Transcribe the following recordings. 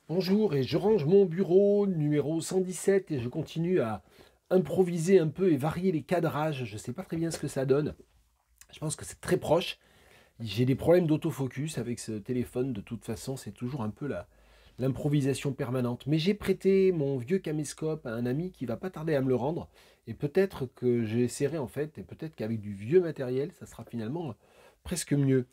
Bonjour, et je range mon bureau numéro 117 et je continue à improviser un peu et varier les cadrages. Je ne sais pas très bien ce que ça donne. Je pense que c'est très proche. J'ai des problèmes d'autofocus avec ce téléphone. De toute façon, c'est toujours un peu l'improvisation permanente. Mais j'ai prêté mon vieux caméscope à un ami qui va pas tarder à me le rendre. Et peut-être que j'essaierai en fait, et peut-être qu'avec du vieux matériel, ça sera finalement presque mieux.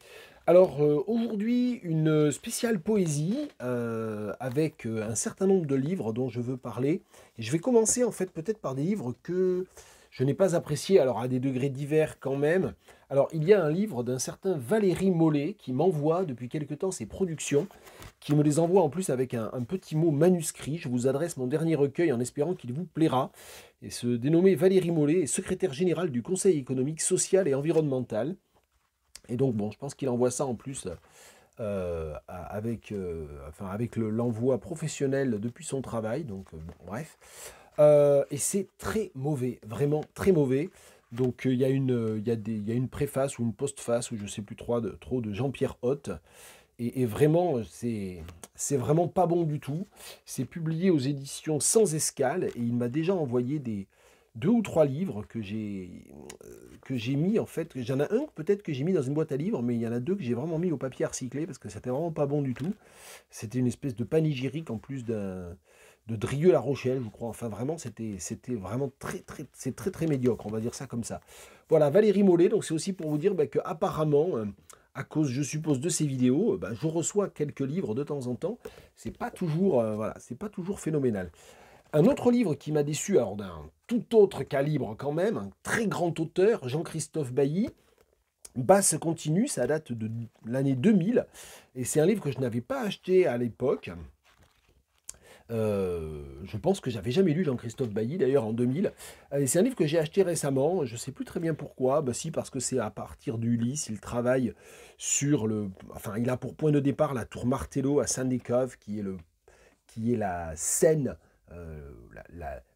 Alors aujourd'hui, une spéciale poésie avec un certain nombre de livres dont je veux parler. Et je vais commencer en fait peut-être par des livres que je n'ai pas appréciés, alors à des degrés divers quand même. Alors il y a un livre d'un certain Valérie Mollet qui m'envoie depuis quelque temps ses productions, qui me les envoie en plus avec un petit mot manuscrit. Je vous adresse mon dernier recueil en espérant qu'il vous plaira. Et se dénommer Valérie Mollet est secrétaire générale du Conseil économique, social et environnemental. Et donc, bon, je pense qu'il envoie ça en plus avec l'envoi professionnel depuis son travail. Donc, bon, bref. Et c'est très mauvais, vraiment très mauvais. Donc, il y a une préface ou une postface, ou je ne sais plus trop de Jean-Pierre Hoth. Et vraiment, c'est vraiment pas bon du tout. C'est publié aux éditions Sans Escale et il m'a déjà envoyé des deux ou trois livres que j'ai mis en fait. J'en ai un peut-être que j'ai mis dans une boîte à livres, mais il y en a deux que j'ai vraiment mis au papier à recycler parce que c'était vraiment pas bon du tout. C'était une espèce de panégyrique en plus de Drieux-La Rochelle, je crois. Enfin, vraiment, c'était vraiment c'est très très médiocre, on va dire ça comme ça. Voilà, Valérie Mollet, donc c'est aussi pour vous dire que apparemment, à cause, je suppose, de ces vidéos, je reçois quelques livres de temps en temps. C'est pas toujours, voilà, c'est pas toujours phénoménal. Un autre livre qui m'a déçu, alors d'un tout autre calibre quand même, un très grand auteur, Jean-Christophe Bailly, Basse continue, ça date de l'année 2000, et c'est un livre que je n'avais pas acheté à l'époque. Je pense que j'avais jamais lu Jean-Christophe Bailly, d'ailleurs en 2000. Et c'est un livre que j'ai acheté récemment, je ne sais plus très bien pourquoi. Bah si, parce que c'est à partir d'Ulysse, il travaille sur le... Enfin, il a pour point de départ la tour Martello à Saint-Décove, qui est la scène,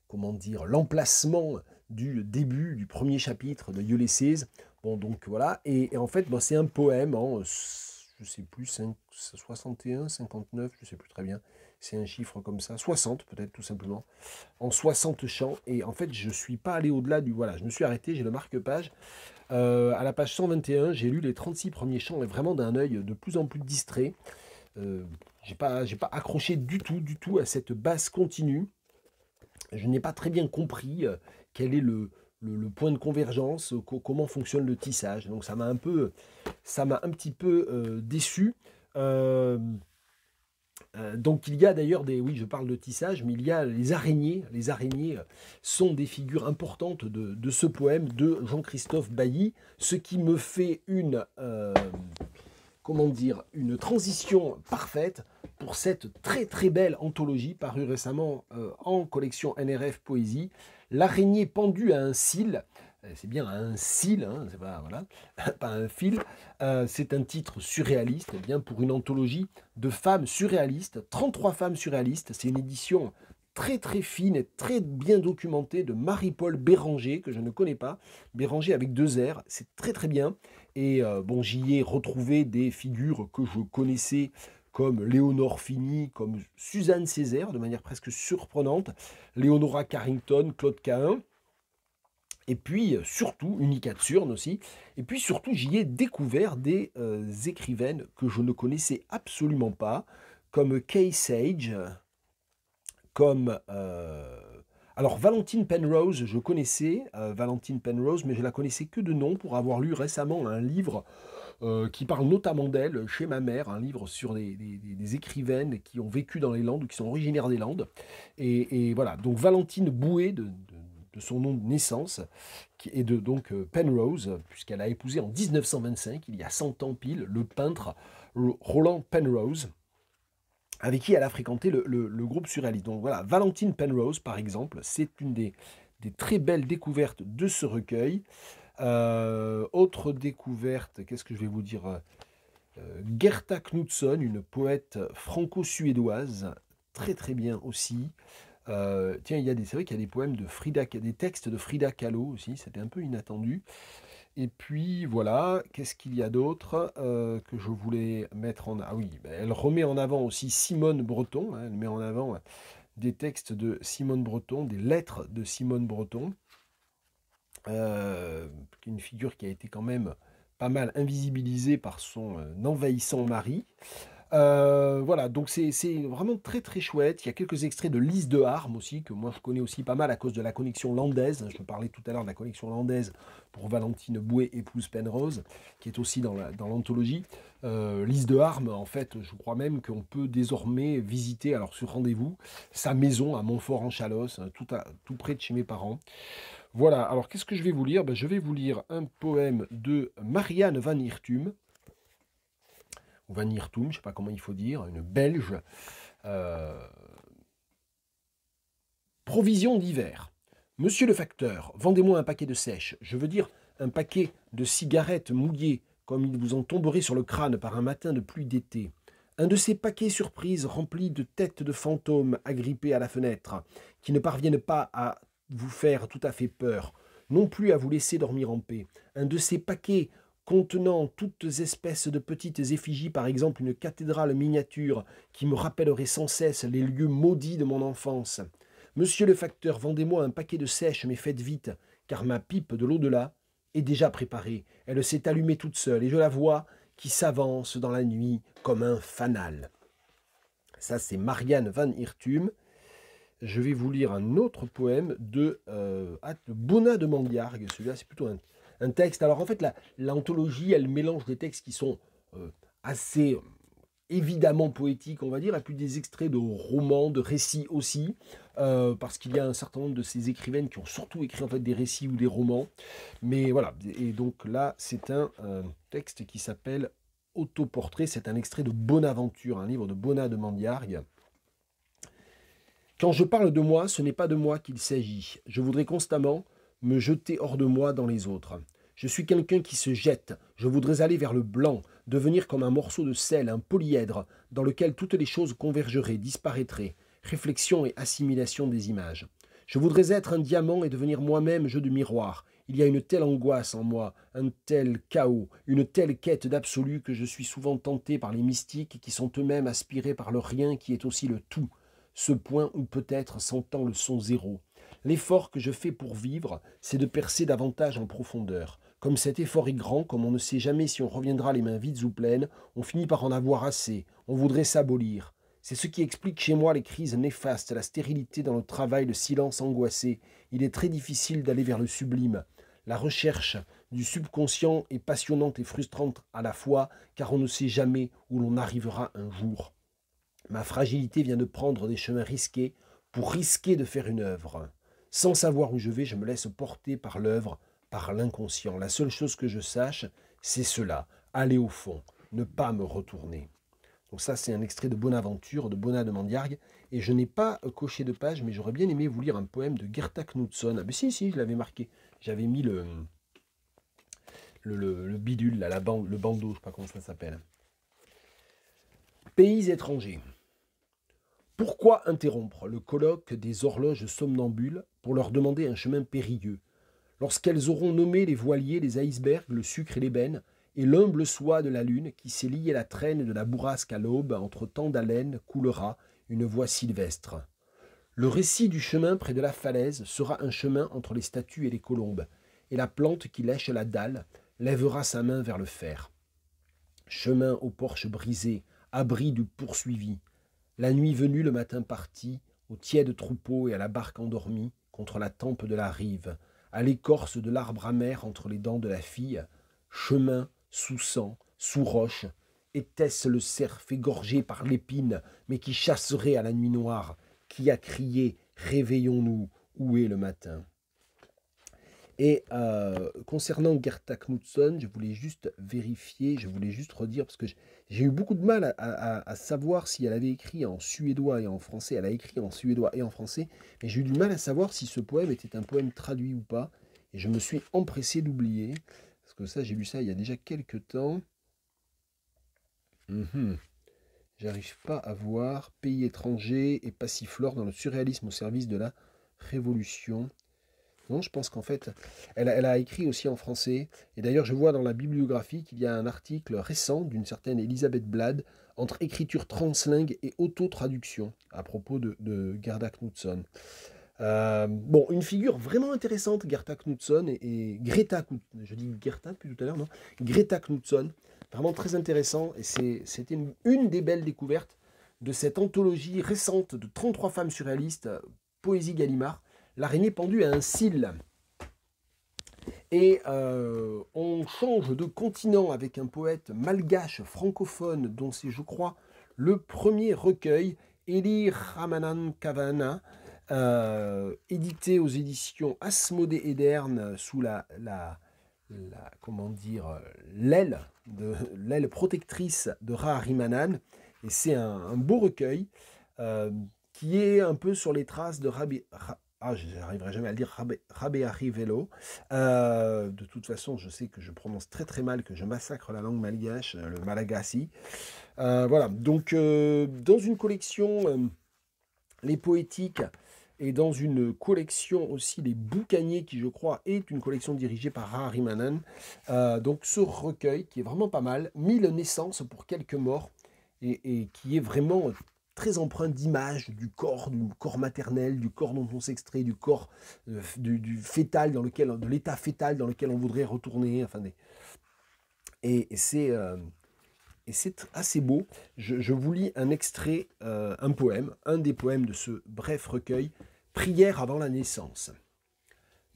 comment dire, l'emplacement du début du premier chapitre de Ulysses. Bon, donc voilà. Et en fait, c'est un poème en, je sais plus, 61, 59, je sais plus très bien. C'est un chiffre comme ça, 60 peut-être tout simplement, en 60 chants. Et en fait, je ne suis pas allé au-delà du... Voilà, je me suis arrêté, j'ai le marque-page. À la page 121, j'ai lu les 36 premiers chants et vraiment d'un œil de plus en plus distrait. Euh, j'ai pas accroché du tout à cette basse continue. Je n'ai pas très bien compris quel est le point de convergence, comment fonctionne le tissage. Donc ça m'a un petit peu déçu. Euh, donc il y a d'ailleurs oui, je parle de tissage, mais il y a les araignées. Les araignées sont des figures importantes de ce poème de Jean-Christophe Bailly, ce qui me fait comment dire, une transition parfaite pour cette très très belle anthologie parue récemment en collection NRF Poésie, L'araignée pendue à un cil. C'est bien un cil, hein, c'est pas, voilà, pas un fil. C'est un titre surréaliste, eh bien pour une anthologie de femmes surréalistes, 33 femmes surréalistes. C'est une édition très très fine et très bien documentée de Marie-Paul Béranger, que je ne connais pas. Béranger avec deux R, c'est très très bien. Et bon, j'y ai retrouvé des figures que je connaissais comme Léonore Fini, comme Suzanne Césaire, de manière presque surprenante, Léonora Carrington, Claude Cahun, et puis surtout, Unica Tsurne aussi, et puis surtout, j'y ai découvert des écrivaines que je ne connaissais absolument pas, comme Kay Sage, comme... alors, Valentine Penrose, je connaissais Valentine Penrose, mais je la connaissais que de nom pour avoir lu récemment un livre qui parle notamment d'elle chez ma mère, un livre sur des écrivaines qui ont vécu dans les Landes ou qui sont originaires des Landes. Et voilà, donc Valentine Bouet, de son nom de naissance, et de donc Penrose, puisqu'elle a épousé en 1925, il y a 100 ans pile, le peintre Roland Penrose, avec qui elle a fréquenté le groupe surréaliste. Donc voilà, Valentine Penrose, par exemple, c'est une des très belles découvertes de ce recueil. Autre découverte, qu'est-ce que je vais vous dire Gerta Knudson, une poète franco-suédoise, très très bien aussi. Tiens, c'est vrai qu'il y a des poèmes de Frida, des textes de Frida Kahlo aussi, c'était un peu inattendu. Et puis voilà, qu'est-ce qu'il y a d'autre que je voulais mettre en... Ah oui, ben, elle remet en avant aussi Simone Breton, hein, elle met en avant des textes de Simone Breton, des lettres de Simone Breton, une figure qui a été quand même pas mal invisibilisée par son envahissant mari. Voilà, donc c'est vraiment très très chouette. Il y a quelques extraits de Lise de Harme aussi, que moi je connais aussi pas mal à cause de la connexion landaise. Je parlais tout à l'heure de la connexion landaise pour Valentine Bouet, épouse Penrose, qui est aussi dans l'anthologie. Lise de Harme, en fait, je crois même qu'on peut désormais visiter, alors sur rendez-vous, sa maison à Montfort-en-Chalosse, tout près de chez mes parents. Voilà, alors qu'est-ce que je vais vous lire? Ben, je vais vous lire un poème de Marianne van Hirtum, ou Van Hirtum, je ne sais pas comment il faut dire, une Belge. Euh, Provision d'hiver. Monsieur le facteur, vendez-moi un paquet de sèches, je veux dire un paquet de cigarettes mouillées, comme il vous en tomberait sur le crâne par un matin de pluie d'été. Un de ces paquets surprises remplis de têtes de fantômes agrippées à la fenêtre, qui ne parviennent pas à vous faire tout à fait peur, non plus à vous laisser dormir en paix. Un de ces paquets contenant toutes espèces de petites effigies, par exemple une cathédrale miniature qui me rappellerait sans cesse les lieux maudits de mon enfance. Monsieur le facteur, vendez-moi un paquet de sèches, mais faites vite, car ma pipe de l'au-delà est déjà préparée. Elle s'est allumée toute seule, et je la vois qui s'avance dans la nuit comme un fanal. Ça, c'est Marianne van Hirtum. Je vais vous lire un autre poème de Bonnat de Mandiargue. Celui-là, c'est plutôt un texte. Alors, en fait, l'anthologie, elle mélange des textes qui sont assez évidemment poétiques, on va dire, et puis des extraits de romans, de récits aussi, parce qu'il y a un certain nombre de ces écrivaines qui ont surtout écrit en fait des récits ou des romans. Mais voilà, et donc là, c'est un texte qui s'appelle Autoportrait, c'est un extrait de Bonaventure, un livre de Bonnat de Mandiargue. Quand je parle de moi, ce n'est pas de moi qu'il s'agit. Je voudrais constamment me jeter hors de moi dans les autres. Je suis quelqu'un qui se jette. Je voudrais aller vers le blanc, devenir comme un morceau de sel, un polyèdre, dans lequel toutes les choses convergeraient, disparaîtraient. Réflexion et assimilation des images. Je voudrais être un diamant et devenir moi-même jeu de miroir. Il y a une telle angoisse en moi, un tel chaos, une telle quête d'absolu que je suis souvent tenté par les mystiques qui sont eux-mêmes aspirés par le rien qui est aussi le tout. Ce point où peut-être s'entend le son zéro. L'effort que je fais pour vivre, c'est de percer davantage en profondeur. Comme cet effort est grand, comme on ne sait jamais si on reviendra les mains vides ou pleines, on finit par en avoir assez, on voudrait s'abolir. C'est ce qui explique chez moi les crises néfastes, la stérilité dans le travail, le silence angoissé. Il est très difficile d'aller vers le sublime. La recherche du subconscient est passionnante et frustrante à la fois, car on ne sait jamais où l'on arrivera un jour. Ma fragilité vient de prendre des chemins risqués pour risquer de faire une œuvre. Sans savoir où je vais, je me laisse porter par l'œuvre, par l'inconscient. La seule chose que je sache, c'est cela, aller au fond, ne pas me retourner. Donc ça, c'est un extrait de Bonaventure, de Bonnat de Mandiargue, et je n'ai pas coché de page, mais j'aurais bien aimé vous lire un poème de Gerta Knudson. Ah ben si, je l'avais marqué. J'avais mis le bidule, là, le bandeau, je ne sais pas comment ça s'appelle. Pays étrangers. Pourquoi interrompre le colloque des horloges somnambules pour leur demander un chemin périlleux, lorsqu'elles auront nommé les voiliers, les icebergs, le sucre et l'ébène, et l'humble soie de la lune qui s'est liée la traîne de la bourrasque à l'aube, entre tant d'haleine coulera une voix sylvestre. Le récit du chemin près de la falaise sera un chemin entre les statues et les colombes, et la plante qui lèche la dalle lèvera sa main vers le fer. Chemin aux porches brisées, abri du poursuivi, la nuit venue, le matin parti, au tiède troupeau et à la barque endormie, contre la tempe de la rive, à l'écorce de l'arbre amer entre les dents de la fille, chemin, sous sang, sous roche, était-ce le cerf égorgé par l'épine, mais qui chasserait à la nuit noire, qui a crié « Réveillons-nous, où est le matin ?» Et concernant Gerta Knudson, je voulais juste vérifier, je voulais juste redire, parce que j'ai eu beaucoup de mal à savoir si elle avait écrit en suédois et en français. Elle a écrit en suédois et en français, mais j'ai eu du mal à savoir si ce poème était un poème traduit ou pas. Et je me suis empressé d'oublier, parce que ça, j'ai lu ça il y a déjà quelques temps. J'arrive pas à voir Pays étranger et Passiflore dans le surréalisme au service de la Révolution. Non, je pense qu'en fait, elle a écrit aussi en français. Et d'ailleurs, je vois dans la bibliographie qu'il y a un article récent d'une certaine Elisabeth Blad entre écriture translingue et auto-traduction à propos de Gerda Knudson. Bon, une figure vraiment intéressante, Gerda Knudson et Greta Knudson. Je dis Gerda depuis tout à l'heure, non? Greta Knudson, vraiment très intéressant. Et c'était une des belles découvertes de cette anthologie récente de 33 femmes surréalistes, Poésie Gallimard, l'araignée pendue à un cil. Et on change de continent avec un poète malgache francophone dont c'est, je crois, le premier recueil, Eli Ramanan Kavana, édité aux éditions Asmodée Ederne sous comment dire, l'aile protectrice de Raharimanan. Et c'est un beau recueil qui est un peu sur les traces de je n'arriverai jamais à le dire, Rabeahi Velo. De toute façon, je sais que je prononce très très mal, que je massacre la langue malgache, le malagasy. Voilà, donc dans une collection, les poétiques, et dans une collection aussi, les boucaniers, qui je crois est une collection dirigée par Raharimanan. Donc ce recueil, qui est vraiment pas mal, 1000 naissances pour quelques morts, et qui est vraiment très empreint d'images du corps maternel, du corps dont on s'extrait, du corps du fœtal de l'état fœtal dans lequel on voudrait retourner. Enfin, et c'est assez beau. Je vous lis un extrait, un poème, un des poèmes de ce bref recueil, Prière avant la naissance.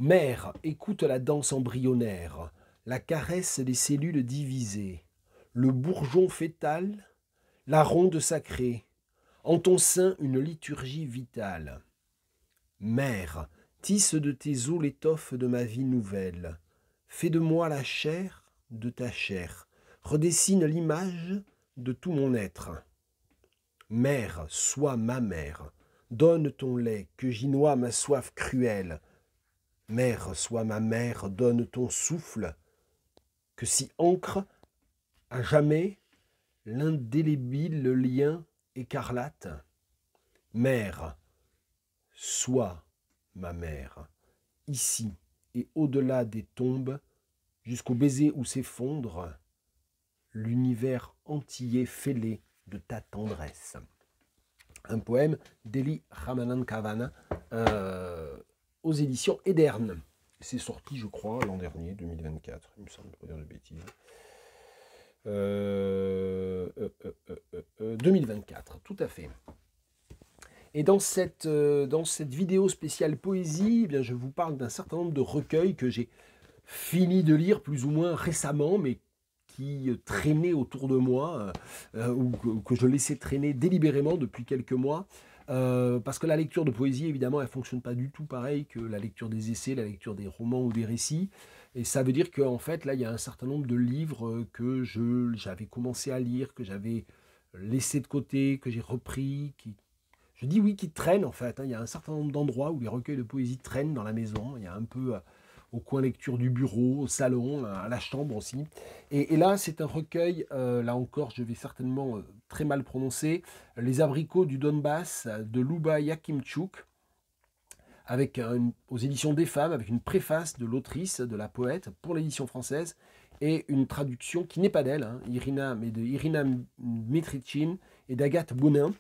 Mère, écoute la danse embryonnaire, la caresse des cellules divisées, le bourgeon fœtal, la ronde sacrée, en ton sein une liturgie vitale. Mère, tisse de tes os l'étoffe de ma vie nouvelle, fais de moi la chair de ta chair, redessine l'image de tout mon être. Mère, sois ma mère, donne ton lait, que j'y noie ma soif cruelle. Mère, sois ma mère, donne ton souffle, que s'y ancre à jamais l'indélébile lien écarlate. Mère, sois ma mère, ici et au-delà des tombes, jusqu'au baiser où s'effondre l'univers entier fêlé de ta tendresse. Un poème d'Eli Ramanan Kavana aux éditions Ederne. C'est sorti, je crois, l'an dernier, 2024, il me semble, pas dire de bêtises. 2024, tout à fait. Et dans cette vidéo spéciale poésie, eh bien, je vous parle d'un certain nombre de recueils que j'ai fini de lire plus ou moins récemment, mais qui traînaient autour de moi, ou que je laissais traîner délibérément depuis quelques mois. Parce que la lecture de poésie, évidemment, elle ne fonctionne pas du tout pareil que la lecture des essais, la lecture des romans ou des récits. Et ça veut dire qu'en fait, là, il y a un certain nombre de livres que j'avais commencé à lire, que j'avais laissé de côté, que j'ai repris, je dis oui, qui traînent en fait. Il y a un certain nombre d'endroits où les recueils de poésie traînent dans la maison. Il y a un peu au coin lecture du bureau, au salon, à la chambre aussi. Et là, c'est un recueil, là encore, je vais certainement très mal prononcer, Les abricots du Donbass de Luba Yakimtchouk, avec aux éditions des femmes, avec une préface de l'autrice, de la poète, pour l'édition française, et une traduction qui n'est pas d'elle, mais de Irina Dmitrichin et d'Agathe Bonin.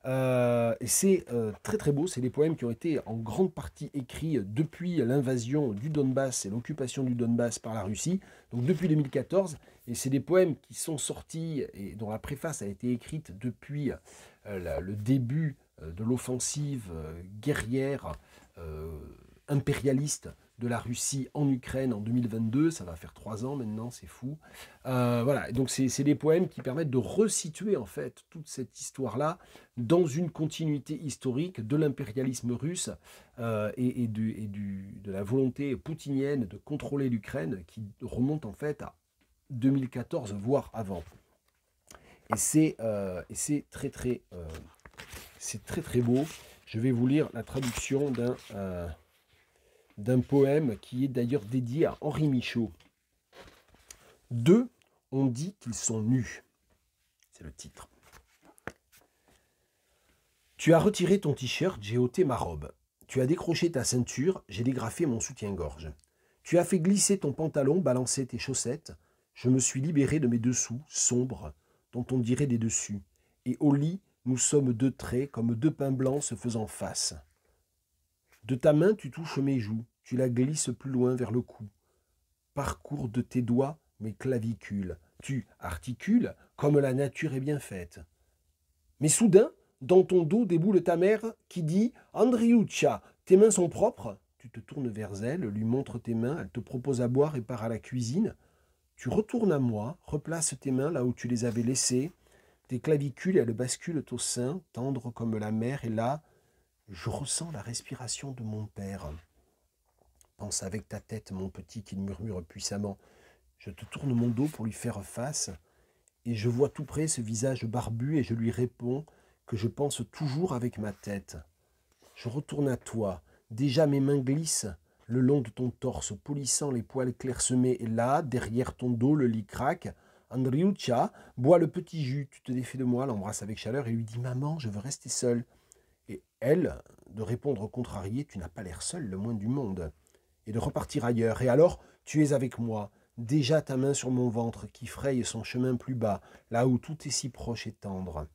Et c'est très très beau, c'est des poèmes qui ont été en grande partie écrits depuis l'invasion du Donbass et l'occupation du Donbass par la Russie, donc depuis 2014, et c'est des poèmes qui sont sortis et dont la préface a été écrite depuis le début de l'offensive guerrière impérialiste de la Russie en Ukraine en 2022, ça va faire 3 ans maintenant, c'est fou. Voilà, donc c'est des poèmes qui permettent de resituer en fait toute cette histoire-là dans une continuité historique de l'impérialisme russe et de la volonté poutinienne de contrôler l'Ukraine qui remonte en fait à 2014, voire avant. Et c'est très très beau. Je vais vous lire la traduction d'un poème qui est d'ailleurs dédié à Henri Michaud. Deux, on dit qu'ils sont nus. C'est le titre. Tu as retiré ton t-shirt, j'ai ôté ma robe. Tu as décroché ta ceinture, j'ai dégrafé mon soutien-gorge. Tu as fait glisser ton pantalon, balancé tes chaussettes. Je me suis libéré de mes dessous, sombres, dont on dirait des dessus. Et au lit, nous sommes deux traits, comme deux pains blancs se faisant face. De ta main, tu touches mes joues, tu la glisses plus loin vers le cou. Parcours de tes doigts mes clavicules. Tu articules comme la nature est bien faite. Mais soudain, dans ton dos déboule ta mère qui dit « Andriuccia, tes mains sont propres ?» Tu te tournes vers elle, lui montres tes mains, elle te propose à boire et part à la cuisine. Tu retournes à moi, replaces tes mains là où tu les avais laissées. Tes clavicules, elles basculent au sein, tendres comme la mer, et là, je ressens la respiration de mon père. Pense avec ta tête, mon petit, qu'il murmure puissamment. Je te tourne mon dos pour lui faire face, et je vois tout près ce visage barbu, et je lui réponds que je pense toujours avec ma tête. Je retourne à toi. Déjà mes mains glissent le long de ton torse, polissant les poils clairsemés, et là, derrière ton dos, le lit craque. Andriuccia boit le petit jus, tu te défais de moi, l'embrasse avec chaleur et lui dit « Maman, je veux rester seule ». Et elle, de répondre contrariée « Tu n'as pas l'air seule, le moins du monde ». Et de repartir ailleurs. Et alors, tu es avec moi, déjà ta main sur mon ventre qui fraye son chemin plus bas, là où tout est si proche et tendre.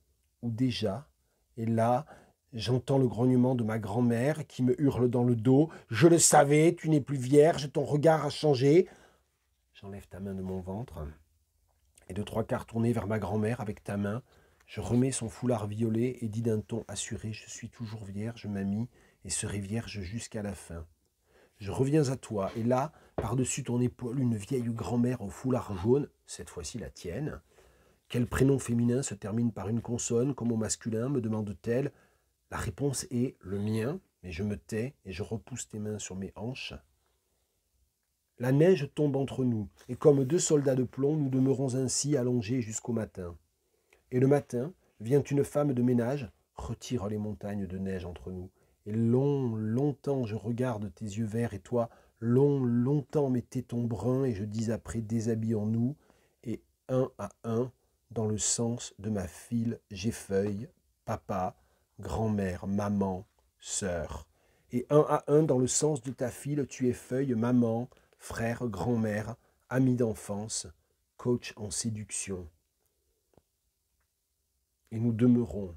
Ou déjà, et là, j'entends le grognement de ma grand-mère qui me hurle dans le dos. « Je le savais, tu n'es plus vierge, ton regard a changé. » J'enlève ta main de mon ventre et de trois quarts tourné vers ma grand-mère avec ta main, je remets son foulard violet et dis d'un ton assuré « Je suis toujours vierge, mamie, et serai vierge jusqu'à la fin. » Je reviens à toi, et là, par-dessus ton épaule, une vieille grand-mère au foulard jaune, cette fois-ci la tienne. Quel prénom féminin se termine par une consonne, comme au masculin, me demande-t-elle. La réponse est le mien, mais je me tais et je repousse tes mains sur mes hanches. La neige tombe entre nous, et comme deux soldats de plomb, nous demeurons ainsi allongés jusqu'au matin. Et le matin, vient une femme de ménage, retire les montagnes de neige entre nous. Et longtemps, je regarde tes yeux verts, et toi, longtemps mes tétons bruns, et je dis après, déshabillons-nous, et un à un, dans le sens de ma file, j'effeuille, papa, grand-mère, maman, sœur. Et un à un, dans le sens de ta file, tu effeuilles, maman, frère, grand-mère, ami d'enfance, coach en séduction. Et nous demeurons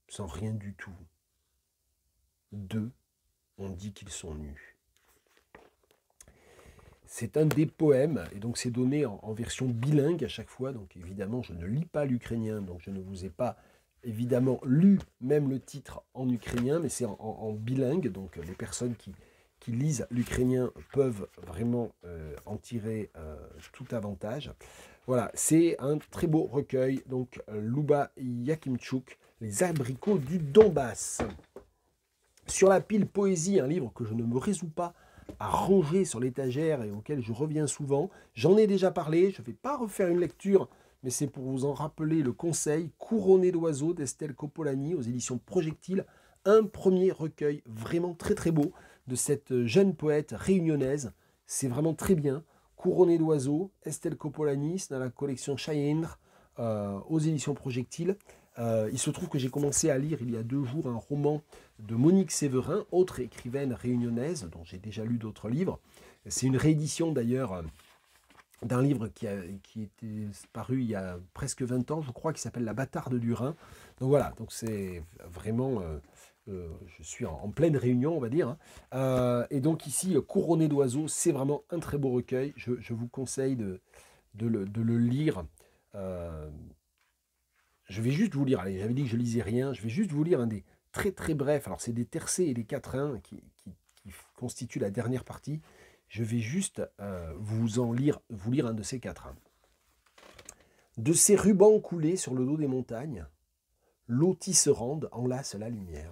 sans rien du tout. Deux, on dit qu'ils sont nus. C'est un des poèmes, et donc c'est donné en version bilingue à chaque fois. Donc évidemment, je ne lis pas l'ukrainien, donc je ne vous ai pas évidemment lu même le titre en ukrainien, mais c'est en bilingue. Donc les personnes qui lisent l'ukrainien peuvent vraiment en tirer tout avantage. Voilà, c'est un très beau recueil. Donc Luba Yakimtchouk, Les abricots du Donbass. Sur la pile poésie, un livre que je ne me résous pas à ranger sur l'étagère et auquel je reviens souvent. J'en ai déjà parlé, je ne vais pas refaire une lecture, mais c'est pour vous en rappeler le conseil. Couronné d'oiseaux d'Estelle Coppolani aux éditions Projectile. Un premier recueil vraiment très très beau de cette jeune poète réunionnaise. C'est vraiment très bien. Couronné d'oiseaux, Estelle Coppolani, c'est dans la collection Chayendre aux éditions Projectile. Il se trouve que j'ai commencé à lire il y a 2 jours un roman de Monique Séverin, autre écrivaine réunionnaise, dont j'ai déjà lu d'autres livres. C'est une réédition d'ailleurs d'un livre qui était paru il y a presque 20 ans, je crois, qui s'appelle La Bâtarde du Rhin. Donc voilà, donc c'est vraiment... je suis en pleine réunion, on va dire. Et donc ici, Couronné d'oiseaux, c'est vraiment un très beau recueil. Je vous conseille de le lire. Je vais juste vous lire, allez, j'avais dit que je lisais rien, je vais juste vous lire un des très très brefs, alors c'est des tercets et des quatrains qui constituent la dernière partie. Je vais juste vous lire un de ces quatrains. De ces rubans coulés sur le dos des montagnes, l'eau tisserande enlace la lumière.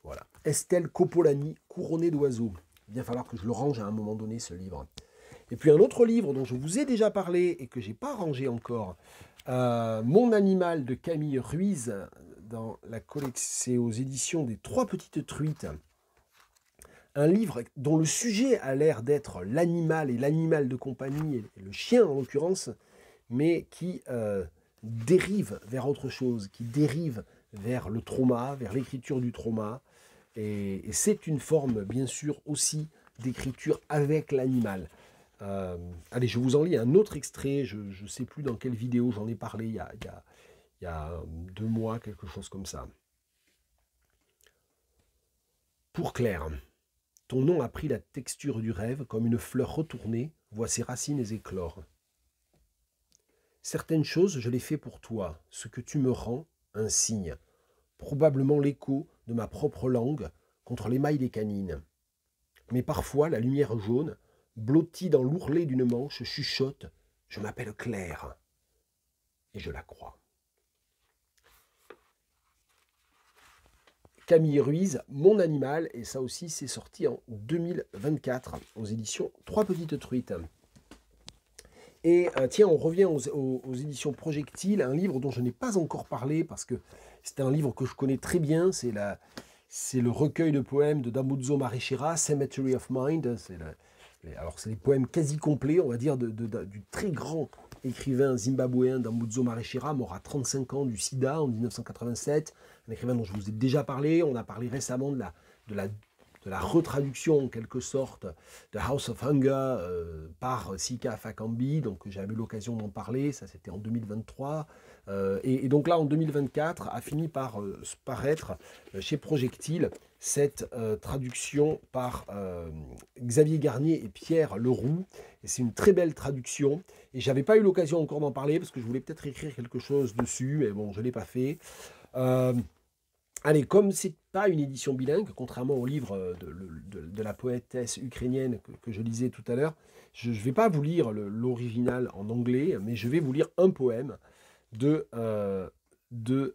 Voilà. Estelle Coppolani, Couronné d'oiseaux. Il va falloir que je le range à un moment donné, ce livre. Et puis un autre livre dont je vous ai déjà parlé et que je n'ai pas rangé encore, Mon animal de Camille Ruiz, c'est aux éditions des 3 petites truites. Un livre dont le sujet a l'air d'être l'animal et l'animal de compagnie, et le chien en l'occurrence, mais qui dérive vers autre chose, qui dérive vers le trauma, vers l'écriture du trauma. Et c'est une forme, bien sûr, aussi d'écriture avec l'animal. Allez, je vous en lis un autre extrait. Je ne sais plus dans quelle vidéo j'en ai parlé il y a 2 mois, quelque chose comme ça. Pour Claire, ton nom a pris la texture du rêve, comme une fleur retournée voit ses racines éclore. Certaines choses, je les fais pour toi, ce que tu me rends, un signe, probablement l'écho de ma propre langue contre l'émail des canines. Mais parfois, la lumière jaune, blottie dans l'ourlet d'une manche, chuchote « Je m'appelle Claire » et je la crois. Camille Ruiz, Mon animal, et ça aussi c'est sorti en 2024 aux éditions Trois Petites Truites. Et tiens, on revient aux éditions Projectile, un livre dont je n'ai pas encore parlé parce que c'est un livre que je connais très bien, c'est le recueil de poèmes de Dambudzo Marechera, Cemetery of Mind. Alors c'est les poèmes quasi complets, on va dire, du très grand écrivain zimbabwéen Dambudzo Marechera, mort à 35 ans du sida en 1987, un écrivain dont je vous ai déjà parlé. On a parlé récemment de la retraduction en quelque sorte de House of Hunger par Sika Fakambi, donc j'avais eu l'occasion d'en parler, ça c'était en 2023, et donc là en 2024 a fini par paraître chez Projectile cette traduction par Xavier Garnier et Pierre Leroux, et c'est une très belle traduction, et j'avais pas eu l'occasion encore d'en parler parce que je voulais peut-être écrire quelque chose dessus, mais bon, je l'ai pas fait. Allez, comme c'est pas une édition bilingue, contrairement au livre de la poétesse ukrainienne que je lisais tout à l'heure, je ne vais pas vous lire l'original en anglais, mais je vais vous lire un poème donc de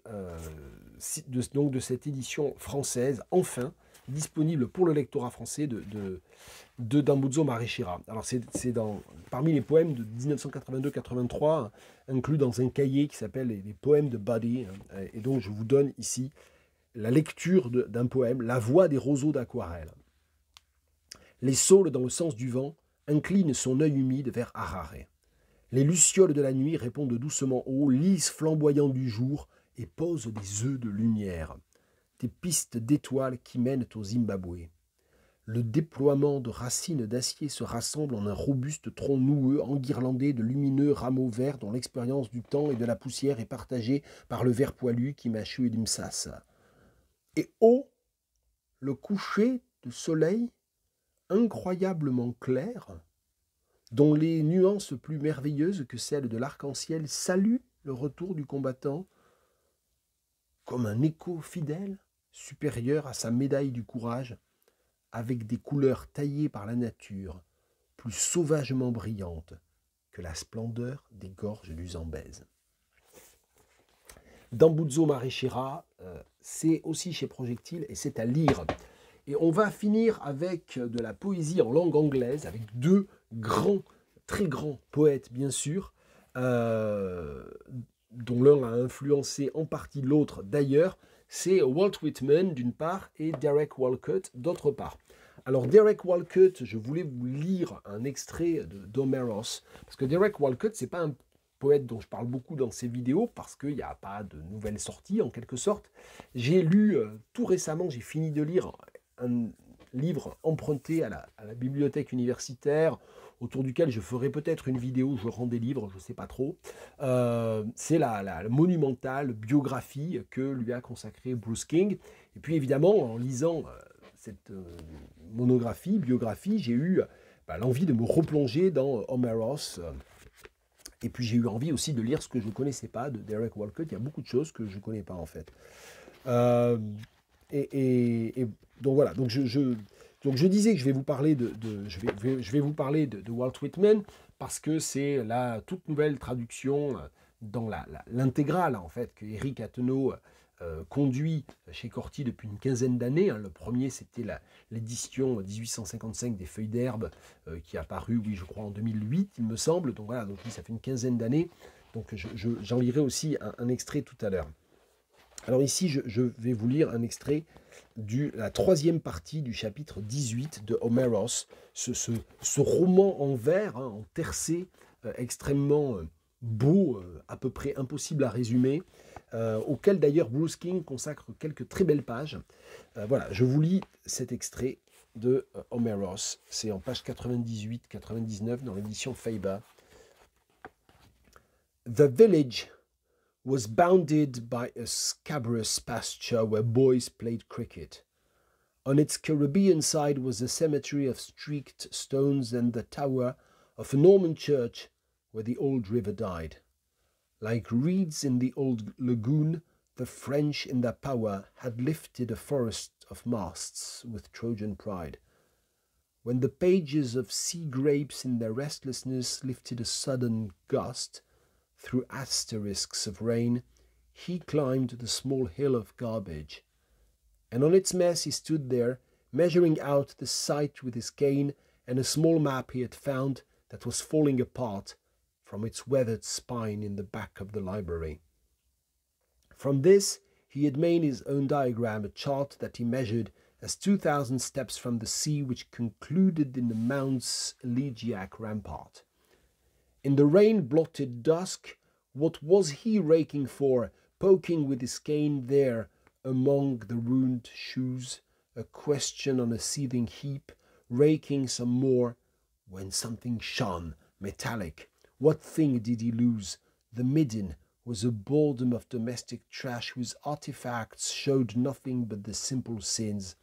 cette édition française, enfin, disponible pour le lectorat français de Dambudzo Marechera. Alors c'est parmi les poèmes de 1982-83, inclus dans un cahier qui s'appelle les poèmes de Buddy, et donc je vous donne ici la lecture d'un poème, La voix des roseaux d'aquarelle. Les saules dans le sens du vent inclinent son œil humide vers Harare. Les lucioles de la nuit répondent doucement au lys flamboyant du jour et posent des œufs de lumière, des pistes d'étoiles qui mènent au Zimbabwe. Le déploiement de racines d'acier se rassemble en un robuste tronc noueux enguirlandé de lumineux rameaux verts dont l'expérience du temps et de la poussière est partagée par le ver poilu qui mâchue l'imsasa. Et oh, le coucher de soleil incroyablement clair, dont les nuances plus merveilleuses que celles de l'arc-en-ciel saluent le retour du combattant comme un écho fidèle, supérieur à sa médaille du courage, avec des couleurs taillées par la nature, plus sauvagement brillantes que la splendeur des gorges du Zambèze. Dambudzo Marechera, c'est aussi chez Projectile et c'est à lire. Et on va finir avec de la poésie en langue anglaise, avec deux grands, très grands poètes bien sûr, dont l'un a influencé en partie l'autre d'ailleurs. C'est Walt Whitman d'une part et Derek Walcott d'autre part. Alors Derek Walcott, je voulais vous lire un extrait d'Homeros, parce que Derek Walcott, c'est pas un poète dont je parle beaucoup dans ces vidéos, parce qu'il n'y a pas de nouvelles sorties en quelque sorte. J'ai lu tout récemment, j'ai fini de lire un livre emprunté à la bibliothèque universitaire, autour duquel je ferai peut-être une vidéo où je rends des livres, je ne sais pas trop. C'est la monumentale biographie que lui a consacrée Bruce King. Et puis évidemment, en lisant cette biographie, j'ai eu l'envie de me replonger dans Homeros. Et puis j'ai eu envie aussi de lire ce que je ne connaissais pas de Derek Walcott. Il y a beaucoup de choses que je ne connais pas en fait. Et donc voilà, donc je disais que je vais vous parler je vais vous parler de Walt Whitman parce que c'est la toute nouvelle traduction dans l'intégrale en fait que Eric Attenot conduit chez Corti depuis une quinzaine d'années. Le premier c'était l'édition 1855 des Feuilles d'herbe qui est apparue, oui je crois en 2008 il me semble. Donc voilà, donc ça fait une quinzaine d'années. Donc j'en lirai aussi un extrait tout à l'heure. Alors ici, je vais vous lire un extrait de la troisième partie du chapitre 18 de Homeros, ce roman en vers, en tercé, extrêmement beau, à peu près impossible à résumer, auquel d'ailleurs Bruce King consacre quelques très belles pages. Voilà, je vous lis cet extrait de Homeros. C'est en page 98-99 dans l'édition Faber. The village was bounded by a scabrous pasture where boys played cricket. On its Caribbean side was a cemetery of streaked stones and the tower of a Norman church where the old river died. Like reeds in the old lagoon, the French in their power had lifted a forest of masts with Trojan pride. When the pages of sea grapes in their restlessness lifted a sudden gust, through asterisks of rain, he climbed the small hill of garbage. And on its mess he stood there, measuring out the site with his cane and a small map he had found that was falling apart from its weathered spine in the back of the library. From this he had made his own diagram, a chart that he measured as 2,000 steps from the sea, which concluded in the Mount's elegiac rampart. In the rain-blotted dusk, what was he raking for, poking with his cane there among the ruined shoes, a question on a seething heap, raking some more, when something shone, metallic. What thing did he lose? The midden was a boredom of domestic trash whose artifacts showed nothing but the simple sins,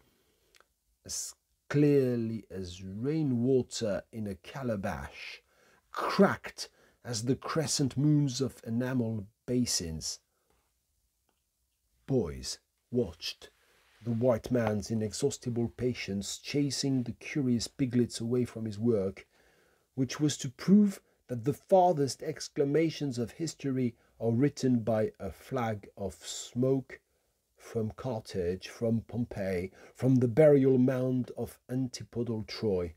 as clearly as rainwater in a calabash, cracked as the crescent moons of enamel basins. Boys watched the white man's inexhaustible patience chasing the curious piglets away from his work, which was to prove that the farthest exclamations of history are written by a flag of smoke from Carthage, from Pompeii, from the burial mound of antipodal Troy,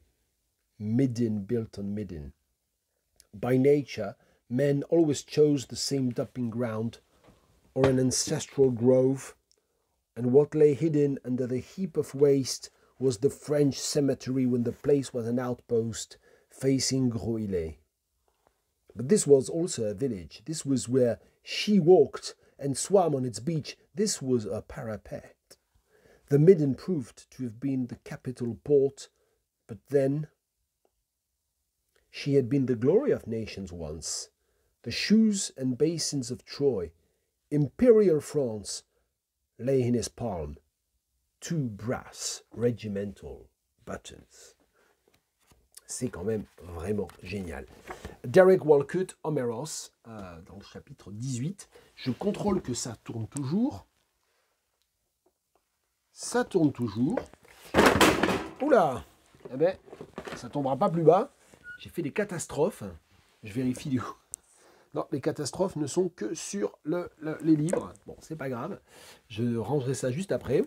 midden built on midden. By nature, men always chose the same dumping ground or an ancestral grove, and what lay hidden under the heap of waste was the French cemetery when the place was an outpost facing Gros-Islet. But this was also a village. This was where she walked and swam on its beach. This was a parapet. The midden proved to have been the capital port, but then she had been the glory of nations once. The shoes and basins of Troy, imperial France, lay in his palm, 2 brass regimental buttons. C'est quand même vraiment génial. Derek Walcott, Homeros, dans le chapitre 18. Je contrôle que ça tourne toujours. Ça tourne toujours. Oula! Eh ben, ça tombera pas plus bas. J'ai fait des catastrophes. Je vérifie du coup. Non, les catastrophes ne sont que sur les livres. Bon, c'est pas grave. Je rangerai ça juste après.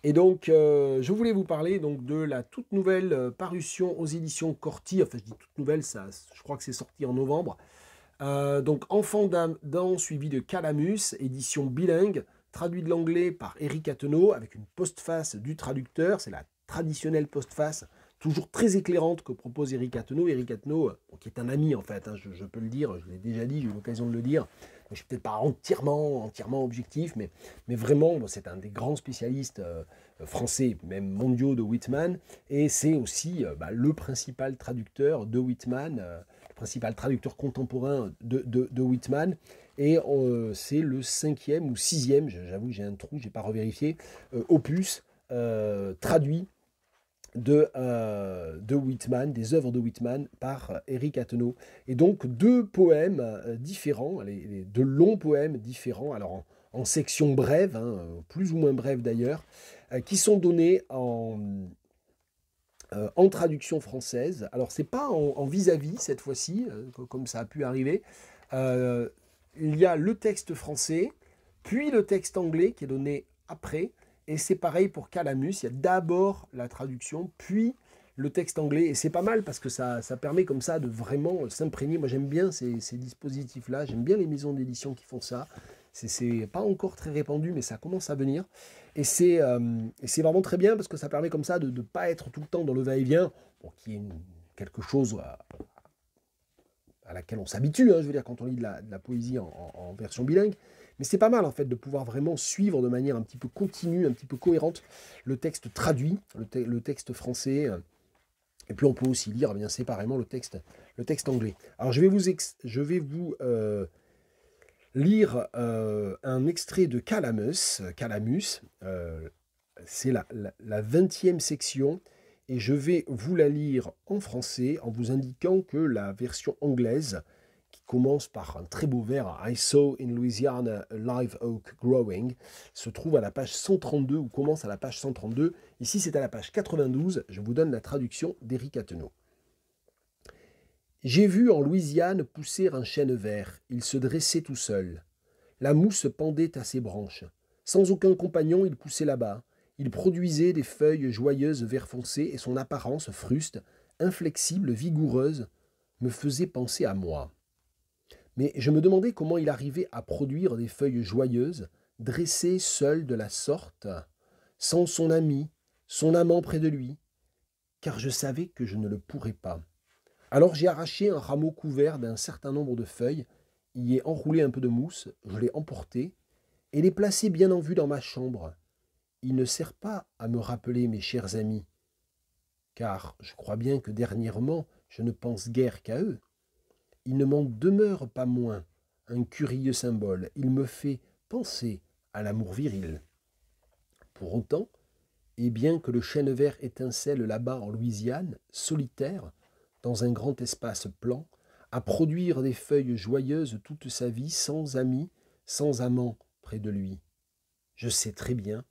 Et donc, je voulais vous parler donc, de la toute nouvelle parution aux éditions Corti. Enfin, je dis toute nouvelle, ça, je crois que c'est sorti en novembre. Donc, Enfant d'Adam suivi de Calamus, édition bilingue, traduit de l'anglais par Éric Attenot, avec une postface du traducteur. C'est la traditionnelle postface, toujours très éclairante que propose Éric Attenot. Éric Attenot, qui est un ami en fait, hein, je peux le dire, je l'ai déjà dit, j'ai eu l'occasion de le dire. Je ne suis peut-être pas entièrement objectif, mais vraiment, c'est un des grands spécialistes français, même mondiaux de Whitman, et c'est aussi le principal traducteur de Whitman, le principal traducteur contemporain de Whitman, et c'est le 5e ou 6e, j'avoue j'ai un trou, je n'ai pas revérifié, opus traduit de Whitman, des œuvres de Whitman par Éric Attenot. Et donc 2 poèmes différents, les 2 longs poèmes différents, alors en sections brèves, hein, plus ou moins brèves d'ailleurs, qui sont donnés en traduction française. Alors c'est pas en vis-à-vis cette fois-ci, comme ça a pu arriver. Il y a le texte français, puis le texte anglais qui est donné après. Et c'est pareil pour Calamus, il y a d'abord la traduction, puis le texte anglais. Et c'est pas mal parce que ça permet comme ça de vraiment s'imprégner. Moi j'aime bien ces dispositifs-là, j'aime bien les maisons d'édition qui font ça. C'est pas encore très répandu, mais ça commence à venir. Et c'est vraiment très bien parce que ça permet comme ça de ne pas être tout le temps dans le va-et-vient, qui est quelque chose à laquelle on s'habitue, hein, je veux dire, quand on lit de la poésie en version bilingue. Mais c'est pas mal, en fait, de pouvoir vraiment suivre de manière un petit peu continue, un petit peu cohérente, le texte traduit, le texte français. Et puis on peut aussi lire bien séparément le texte anglais. Alors je vais vous lire un extrait de Calamus. Calamus, c'est la 20e section, et je vais vous la lire en français en vous indiquant que la version anglaise, qui commence par un très beau vers, I saw in Louisiana a live oak growing, se trouve à la page 132, ou commence à la page 132. Ici, c'est à la page 92. Je vous donne la traduction d'Éric Attenot. J'ai vu en Louisiane pousser un chêne vert. Il se dressait tout seul. La mousse pendait à ses branches. Sans aucun compagnon, il poussait là-bas. Il produisait des feuilles joyeuses vert foncé, et son apparence fruste, inflexible, vigoureuse, me faisait penser à moi. Mais je me demandais comment il arrivait à produire des feuilles joyeuses, dressées seul de la sorte, sans son ami, son amant près de lui, car je savais que je ne le pourrais pas. Alors j'ai arraché un rameau couvert d'un certain nombre de feuilles, y ai enroulé un peu de mousse, je l'ai emporté, et l'ai placé bien en vue dans ma chambre. Il ne sert pas à me rappeler mes chers amis, car je crois bien que dernièrement je ne pense guère qu'à eux. Il ne m'en demeure pas moins un curieux symbole, il me fait penser à l'amour viril. Pour autant, et bien que le chêne vert étincelle là-bas en Louisiane, solitaire, dans un grand espace plan, à produire des feuilles joyeuses toute sa vie, sans amis, sans amant près de lui. Je sais très bien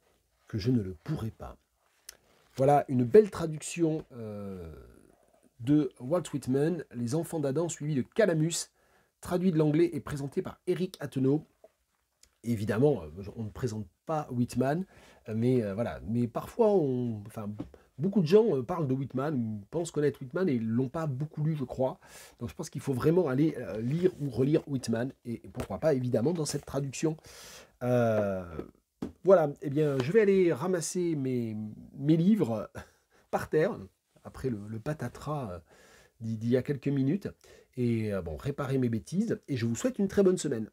que je ne le pourrai pas. Voilà une belle traduction de Walt Whitman, Les Enfants d'Adam, suivi de Calamus, traduit de l'anglais et présenté par Éric Attenot. Évidemment, on ne présente pas Whitman, mais voilà. Mais parfois, beaucoup de gens parlent de Whitman, ou pensent connaître Whitman et ne l'ont pas beaucoup lu, je crois. Donc je pense qu'il faut vraiment aller lire ou relire Whitman, et pourquoi pas, évidemment, dans cette traduction. Voilà, eh bien, je vais aller ramasser mes livres par terre, après le patatras d'il y a quelques minutes, et réparer mes bêtises, et je vous souhaite une très bonne semaine.